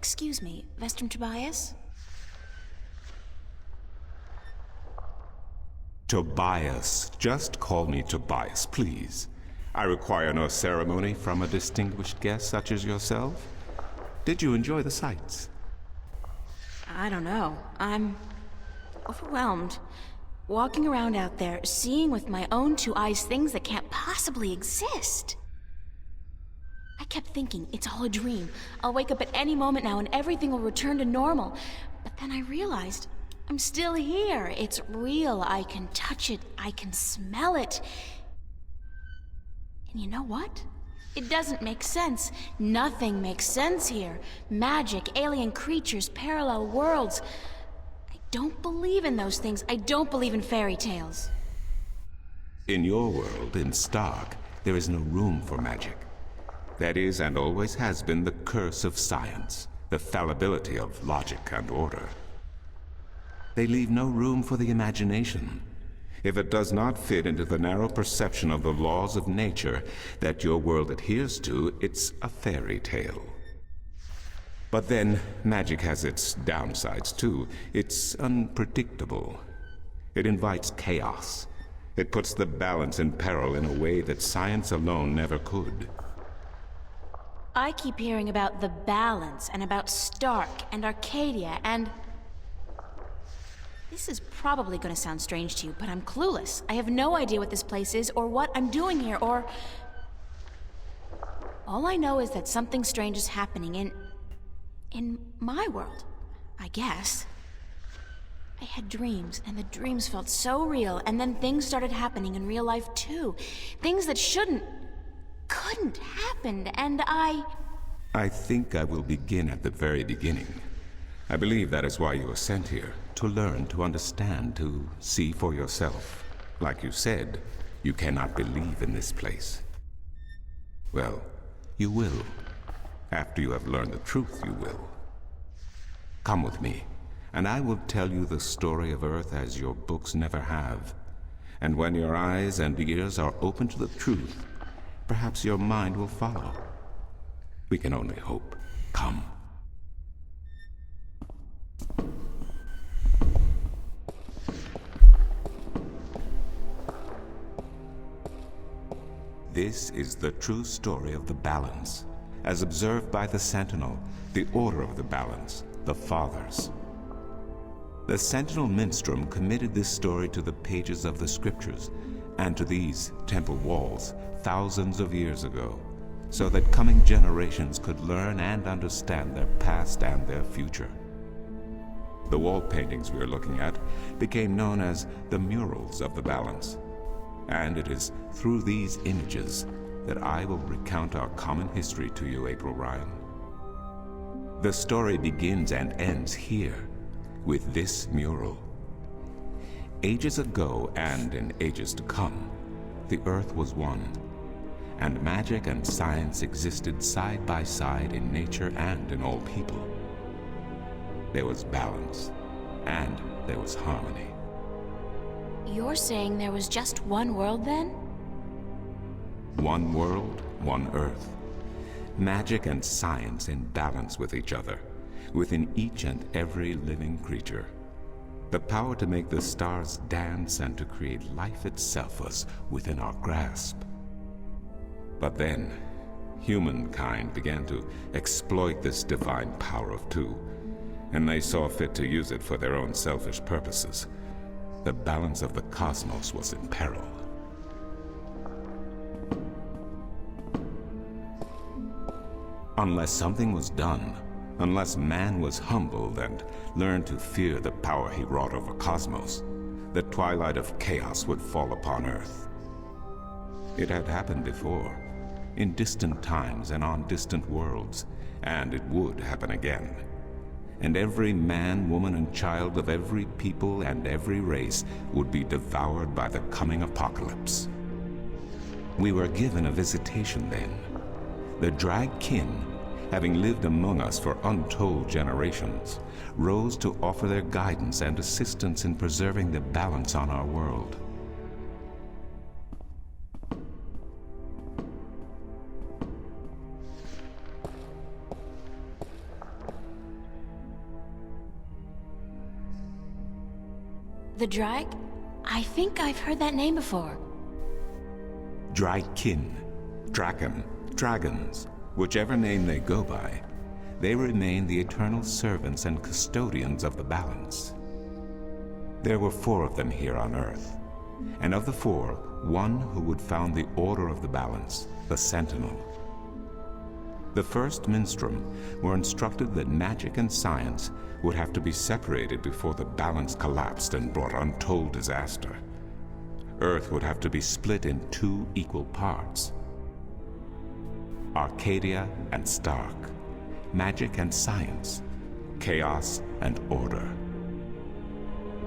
Excuse me, Vestrum Tobias? Tobias. Just call me Tobias, please. I require no ceremony from a distinguished guest such as yourself. Did you enjoy the sights? I don't know. I'm overwhelmed. Walking around out there, seeing with my own two eyes things that can't possibly exist. I kept thinking, it's all a dream. I'll wake up at any moment now and everything will return to normal. But then I realized, I'm still here. It's real. I can touch it. I can smell it. And you know what? It doesn't make sense. Nothing makes sense here. Magic, alien creatures, parallel worlds. I don't believe in those things. I don't believe in fairy tales. In your world, in Stark, there is no room for magic. That is, and always has been, the curse of science, the fallibility of logic and order. They leave no room for the imagination. If it does not fit into the narrow perception of the laws of nature that your world adheres to, it's a fairy tale. But then, magic has its downsides too. It's unpredictable. It invites chaos. It puts the balance in peril in a way that science alone never could. I keep hearing about the balance, and about Stark, and Arcadia, and... This is probably going to sound strange to you, but I'm clueless. I have no idea what this place is, or what I'm doing here, or... All I know is that something strange is happening in my world, I guess. I had dreams, and the dreams felt so real, and then things started happening in real life too. Things that couldn't happen, and I think I will begin at the very beginning. I believe that is why you were sent here, to learn, to understand, to see for yourself. Like you said, you cannot believe in this place. Well, you will. After you have learned the truth, you will. Come with me, and I will tell you the story of Earth as your books never have. And when your eyes and ears are open to the truth, perhaps your mind will follow. We can only hope. Come. This is the true story of the balance, as observed by the Sentinel, the Order of the Balance, the Fathers. The Sentinel Minstrom committed this story to the pages of the scriptures and to these temple walls thousands of years ago, so that coming generations could learn and understand their past and their future. The wall paintings we are looking at became known as the murals of the balance, and it is through these images that I will recount our common history to you, April Ryan. The story begins and ends here, with this mural. Ages ago, and in ages to come, the Earth was one, and magic and science existed side by side in nature and in all people. There was balance, and there was harmony. You're saying there was just one world then? One world, one Earth. Magic and science in balance with each other, within each and every living creature. The power to make the stars dance and to create life itself was within our grasp. But then, humankind began to exploit this divine power of two, and they saw fit to use it for their own selfish purposes. The balance of the cosmos was in peril. Unless something was done, unless man was humbled and learned to fear the power he wrought over cosmos, the twilight of chaos would fall upon Earth. It had happened before, in distant times and on distant worlds, and it would happen again. And every man, woman, and child of every people and every race would be devoured by the coming apocalypse. We were given a visitation then. The Drag Kin, having lived among us for untold generations, rose to offer their guidance and assistance in preserving the balance on our world. The Drag? I think I've heard that name before. Drykin, Draken, Dragons, whichever name they go by, they remain the eternal servants and custodians of the balance. There were 4 of them here on Earth, and of the 4, one who would found the order of the balance, the Sentinel. The first Minstrum were instructed that magic and science would have to be separated before the balance collapsed and brought untold disaster. Earth would have to be split in 2 equal parts. Arcadia and Stark, magic and science, chaos and order.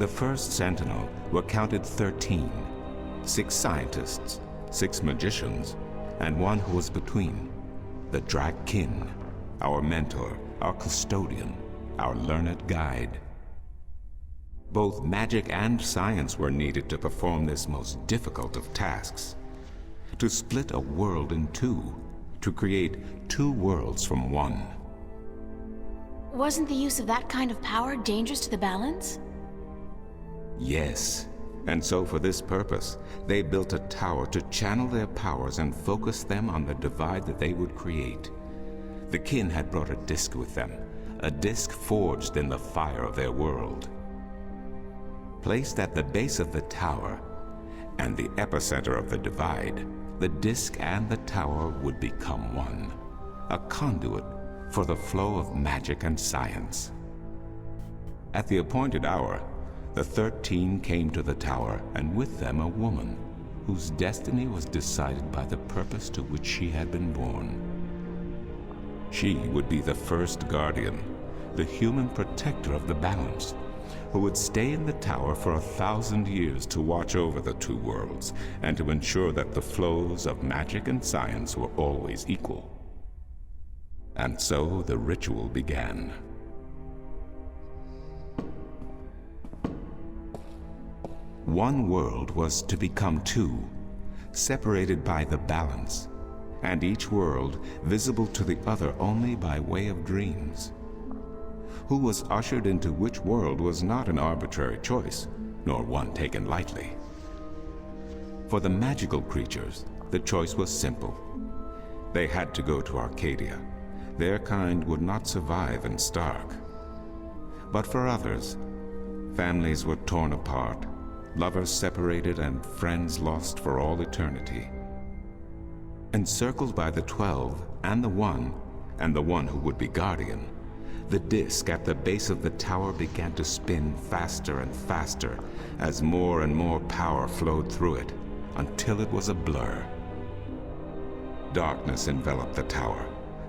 The first Sentinel were counted 13, 6 scientists, 6 magicians, and one who was between, the Drakkin, our mentor, our custodian, our learned guide. Both magic and science were needed to perform this most difficult of tasks, to split a world in 2, to create 2 worlds from one. Wasn't the use of that kind of power dangerous to the balance? Yes, and so for this purpose, they built a tower to channel their powers and focus them on the divide that they would create. The kin had brought a disc with them, a disc forged in the fire of their world. Placed at the base of the tower, and the epicenter of the divide, the disc and the tower would become one, a conduit for the flow of magic and science. At the appointed hour, the 13 came to the tower, and with them a woman, whose destiny was decided by the purpose to which she had been born. She would be the first guardian, the human protector of the balance, who would stay in the tower for 1,000 years to watch over the 2 worlds, and to ensure that the flows of magic and science were always equal. And so the ritual began. One world was to become 2, separated by the balance, and each world visible to the other only by way of dreams. Who was ushered into which world was not an arbitrary choice, nor one taken lightly. For the magical creatures, the choice was simple. They had to go to Arcadia. Their kind would not survive in Stark. But for others, families were torn apart, lovers separated, and friends lost for all eternity. Encircled by the 12 and the one who would be guardian, the disc at the base of the tower began to spin faster and faster as more and more power flowed through it, until it was a blur. Darkness enveloped the tower,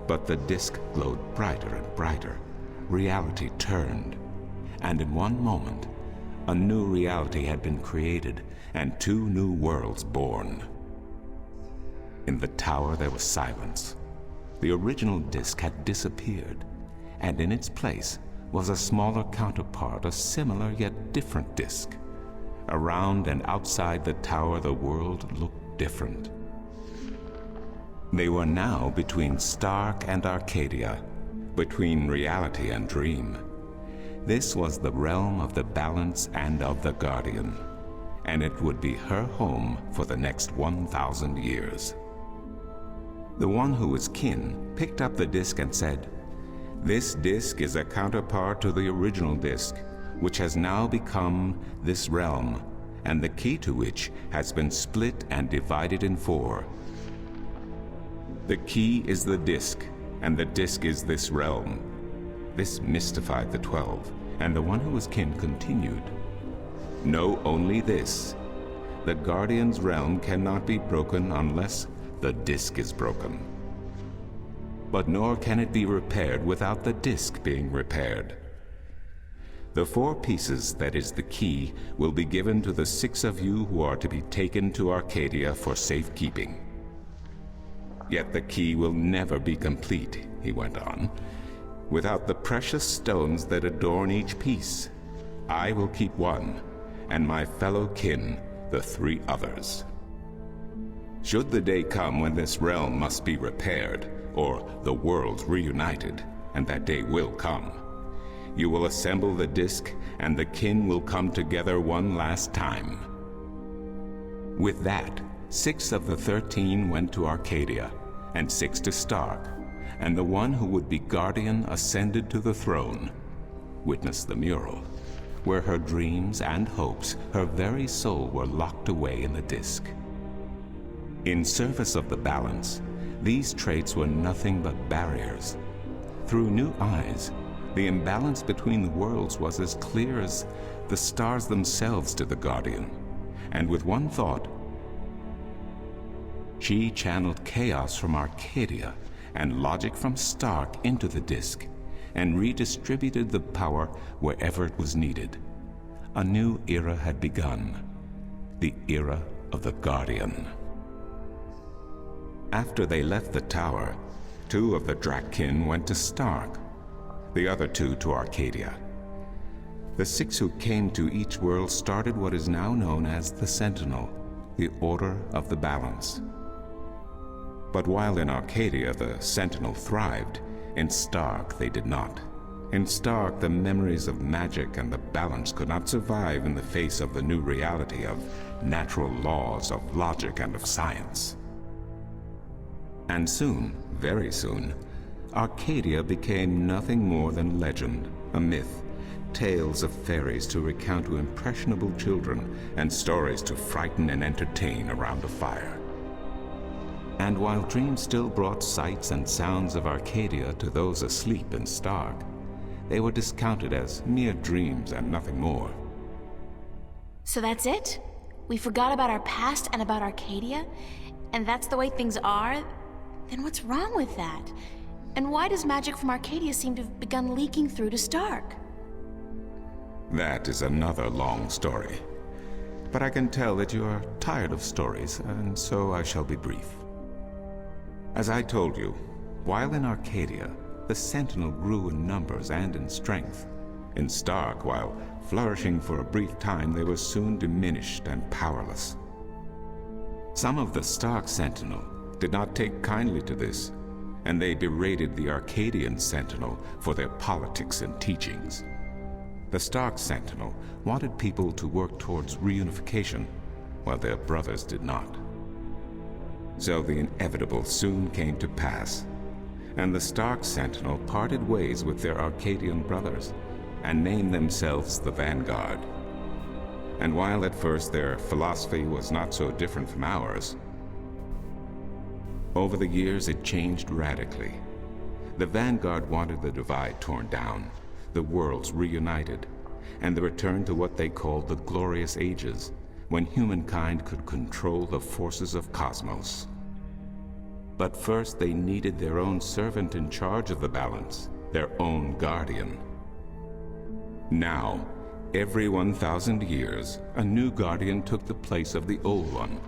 but the disc glowed brighter and brighter. Reality turned, and in one moment, a new reality had been created and 2 new worlds born. In the tower there was silence. The original disc had disappeared, and in its place was a smaller counterpart, a similar yet different disc. Around and outside the tower the world looked different. They were now between Stark and Arcadia, between reality and dream. This was the realm of the balance and of the guardian, and it would be her home for the next 1,000 years. The one who was kin picked up the disc and said, "This disc is a counterpart to the original disc, which has now become this realm, and the key to which has been split and divided in 4. The key is the disc, and the disc is this realm." This mystified the 12, and the one who was kin continued, "Know only this: the Guardian's realm cannot be broken unless the disc is broken. But nor can it be repaired without the disc being repaired. The 4 pieces, that is the key, will be given to the 6 of you who are to be taken to Arcadia for safekeeping. Yet the key will never be complete," he went on, "without the precious stones that adorn each piece. I will keep 1, and my fellow kin the 3 others. Should the day come when this realm must be repaired, or the worlds reunited, and that day will come, You will assemble the disk, and the kin will come together one last time. With that, 6 of the 13 went to Arcadia, and 6 to Stark, and the one who would be guardian ascended to the throne. Witness the mural, where her dreams and hopes, her very soul, were locked away in the disk. In service of the balance, these traits were nothing but barriers. Through new eyes, the imbalance between the worlds was as clear as the stars themselves to the Guardian. And with one thought, she channeled chaos from Arcadia and logic from Stark into the disk, and redistributed the power wherever it was needed. A new era had begun, the era of the Guardian. After they left the tower, 2 of the Drakkyn went to Stark, the other 2 to Arcadia. The 6 who came to each world started what is now known as the Sentinel, the Order of the Balance. But while in Arcadia the Sentinel thrived, in Stark they did not. In Stark, the memories of magic and the balance could not survive in the face of the new reality of natural laws, of logic, and of science. And soon, very soon, Arcadia became nothing more than legend, a myth, tales of fairies to recount to impressionable children, and stories to frighten and entertain around a fire. And while dreams still brought sights and sounds of Arcadia to those asleep in Stark, they were discounted as mere dreams and nothing more. So that's it? We forgot about our past and about Arcadia? And that's the way things are? Then what's wrong with that? And why does magic from Arcadia seem to have begun leaking through to Stark? That is another long story. But I can tell that you are tired of stories, and so I shall be brief. As I told you, while in Arcadia, the Sentinel grew in numbers and in strength. In Stark, while flourishing for a brief time, they were soon diminished and powerless. Some of the Stark Sentinel did not take kindly to this, and they berated the Arcadian Sentinel for their politics and teachings. The Stark Sentinel wanted people to work towards reunification, while their brothers did not. So the inevitable soon came to pass, and the Stark Sentinel parted ways with their Arcadian brothers and named themselves the Vanguard. And while at first their philosophy was not so different from ours, over the years it changed radically. The Vanguard wanted the divide torn down, the worlds reunited, and the return to what they called the Glorious Ages, when humankind could control the forces of cosmos. But first they needed their own servant in charge of the balance, their own guardian. Now, every 1,000 years, a new guardian took the place of the old one,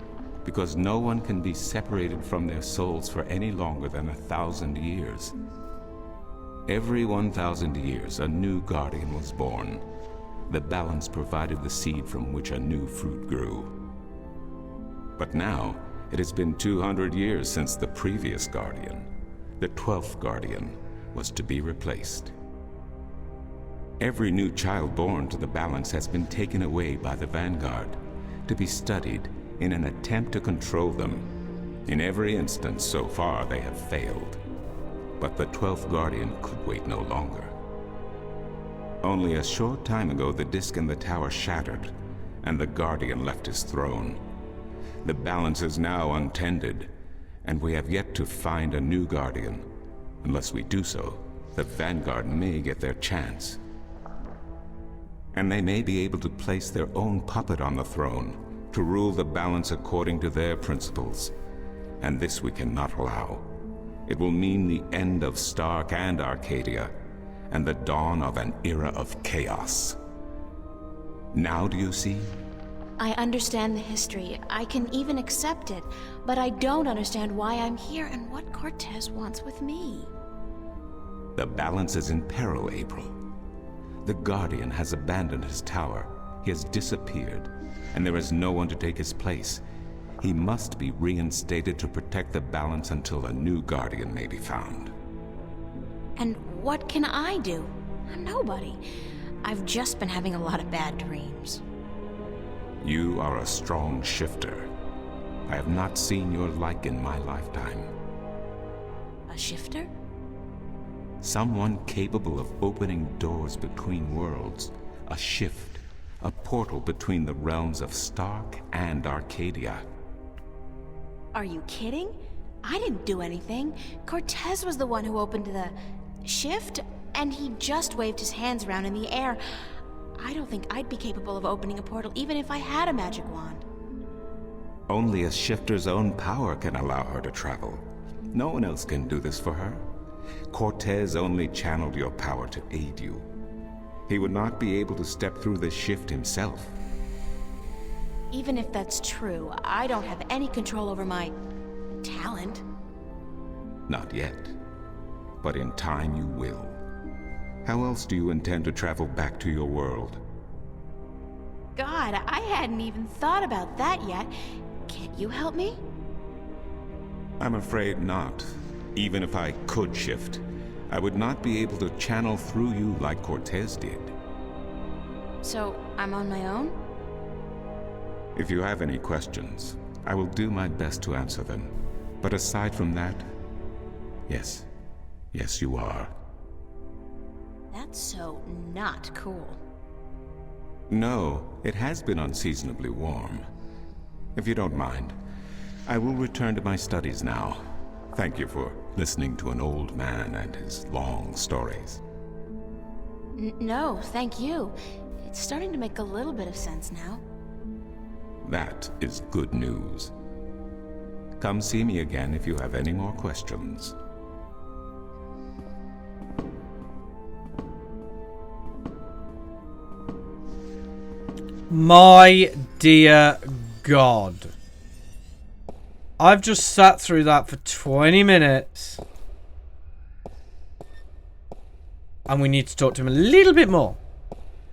because no one can be separated from their souls for any longer than 1,000 years. Every 1,000 years, a new guardian was born. The balance provided the seed from which a new fruit grew. But now, it has been 200 years since the previous guardian, the 12th guardian, was to be replaced. Every new child born to the balance has been taken away by the Vanguard, to be studied in an attempt to control them. In every instance so far they have failed. But the 12th guardian could wait no longer. Only a short time ago the disk in the tower shattered, and the guardian left his throne. The balance is now untended, and we have yet to find a new guardian. Unless we do so, the Vanguard may get their chance. And they may be able to place their own puppet on the throne, to rule the balance according to their principles. And this we cannot allow. It will mean the end of Stark and Arcadia, and the dawn of an era of chaos. Now do you see? I understand the history. I can even accept it. But I don't understand why I'm here and what Cortez wants with me. The balance is in peril, April. The Guardian has abandoned his tower. He has disappeared, and there is no one to take his place. He must be reinstated to protect the balance until a new Guardian may be found. And what can I do? I'm nobody. I've just been having a lot of bad dreams. You are a strong shifter. I have not seen your like in my lifetime. A shifter? Someone capable of opening doors between worlds. A shift. A portal between the realms of Stark and Arcadia. Are you kidding? I didn't do anything. Cortez was the one who opened the shift, and he just waved his hands around in the air. I don't think I'd be capable of opening a portal even if I had a magic wand. Only a shifter's own power can allow her to travel. No one else can do this for her. Cortez only channeled your power to aid you. He would not be able to step through the shift himself. Even if that's true, I don't have any control over my talent. Not yet. But in time you will. How else do you intend to travel back to your world? God, I hadn't even thought about that yet. Can't you help me? I'm afraid not. Even if I could shift, I would not be able to channel through you like Cortez did. So, I'm on my own? If you have any questions, I will do my best to answer them. But aside from that, yes. Yes, you are. That's so not cool. No, it has been unseasonably warm. If you don't mind, I will return to my studies now. Thank you for listening to an old man and his long stories. No, thank you. It's starting to make a little bit of sense now. That is good news. Come see me again if you have any more questions. My dear God. I've just sat through that for 20 minutes. And we need to talk to him a little bit more.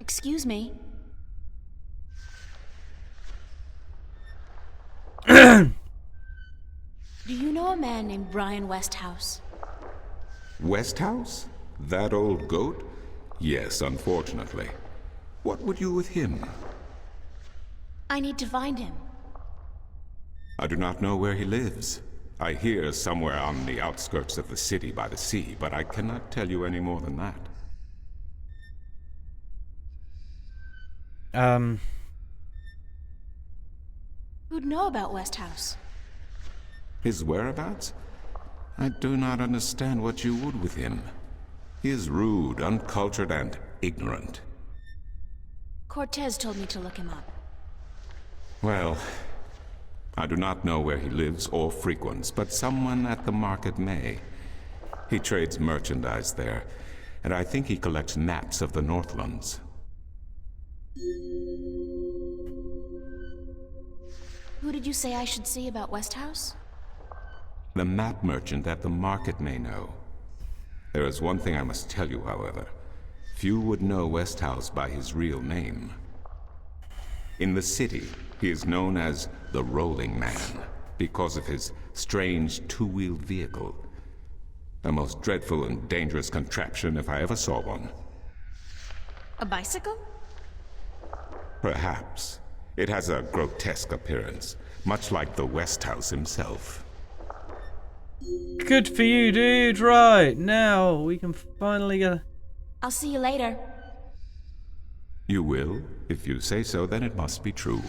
Excuse me. Do you know a man named Brian Westhouse? Westhouse? That old goat? Yes, unfortunately. What would you with him? I need to find him. I do not know where he lives. I hear somewhere on the outskirts of the city by the sea, but I cannot tell you any more than that. Who'd know about Westhouse? His whereabouts? I do not understand what you would with him. He is rude, uncultured, and ignorant. Cortez told me to look him up. Well, I do not know where he lives or frequents, but someone at the market may. He trades merchandise there, and I think he collects maps of the Northlands. Who did you say I should see about Westhouse? The map merchant at the market may know. There is one thing I must tell you, however. Few would know Westhouse by his real name. In the city, he is known as the Rolling Man because of his strange two-wheeled vehicle. A most dreadful and dangerous contraption if I ever saw one. A bicycle? Perhaps. It has a grotesque appearance, much like the Westhouse himself. Good for you, dude. Right, now we can finally get... I'll see you later. You will? If you say so, then it must be true.